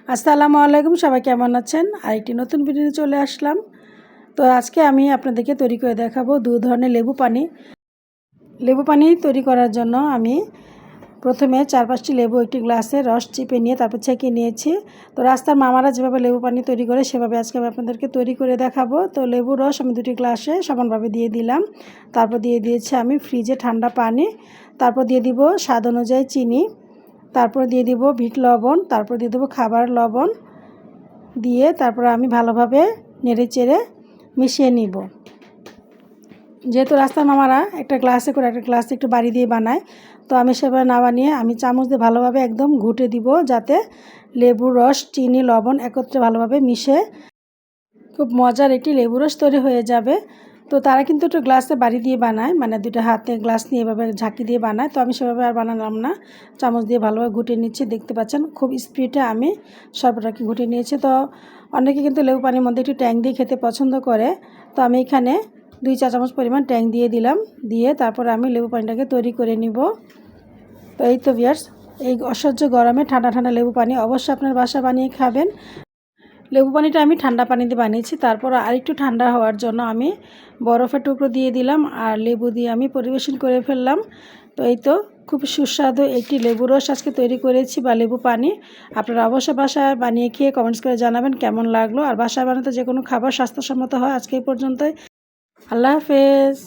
আসসালামু আলাইকুম, সবাই কেমন আছেন? আরেকটি নতুন ভিডিও চলে আসলাম। তো আজকে আমি আপনাদেরকে তৈরি করে দেখাবো দু ধরনের লেবু পানি। লেবু পানি তৈরি করার জন্য আমি প্রথমে 4-5টি লেবু একটি গ্লাসে রস চিপে নিয়ে তারপর ছেঁকে নিয়েছি। তো রাস্তার মামারা যেভাবে লেবু পানি তৈরি করে সেভাবে আজকে আমি আপনাদেরকে তৈরি করে দেখাবো। তো লেবুর রস আমি 2টি গ্লাসে সমানভাবে দিয়ে দিলাম। তারপর দিয়ে দিয়েছি আমি ফ্রিজে ঠান্ডা পানি। তারপর দিয়ে দিব স্বাদ অনুযায়ী চিনি। তারপর দিয়ে দিব বিট লবণ। তারপর দিয়ে দেবো খাবার লবণ। দিয়ে তারপর আমি ভালোভাবে নেড়েচেড়ে মিশিয়ে নিব। যেহেতু রাস্তার মামারা একটা গ্লাসে করে একটা গ্লাসে একটু বাড়ি দিয়ে বানায়, তো আমি সেভাবে না বানিয়ে আমি চামচ দিয়ে ভালোভাবে একদম ঘুটে দিব, যাতে লেবুর রস, চিনি, লবণ একত্রে ভালোভাবে মিশে খুব মজার একটি লেবু রস তৈরি হয়ে যাবে। তো তারা কিন্তু একটু গ্লাসে বাড়ি দিয়ে বানায়, মানে 2টা হাতে গ্লাস নিয়ে এভাবে ঝাঁকি দিয়ে বানায়। তো আমি সেভাবে আর বানালাম না, চামচ দিয়ে ভালোভাবে ঘুটে নিচ্ছি। দেখতে পাচ্ছেন খুব স্পিডে আমি সর্বটাকে ঘুটে নিয়েছি। তো অনেকে কিন্তু লেবু পানির মধ্যে একটু ট্যাং দিয়ে খেতে পছন্দ করে। তো আমি এখানে 2 চা চামচ পরিমাণ ট্যাং দিয়ে দিলাম। দিয়ে তারপর আমি লেবু পানিটাকে তৈরি করে নিব। তো এই তো ভিউয়ার্স, এই অসহ্য গরমে ঠান্ডা ঠান্ডা লেবু পানি অবশ্যই আপনার বাসায় বানিয়ে খাবেন। লেবু পানিটা আমি ঠান্ডা পানি দিয়ে বানিয়েছি। তারপর আরেকটু ঠান্ডা হওয়ার জন্য আমি বরফের টুকরো দিয়ে দিলাম আর লেবু দিয়ে আমি পরিবেশন করে ফেললাম। তো এই তো খুব সুস্বাদু একটি লেবু রস আজকে তৈরি করেছি, বা লেবু পানি। আপনারা অবশ্যই বাসায় বানিয়ে খেয়ে কমেন্টস করে জানাবেন কেমন লাগলো। আর বাসায় বানাতে যে কোনো খাবার স্বাস্থ্যসম্মত হয়। আজকে এই পর্যন্তই। আল্লাহ হাফেজ।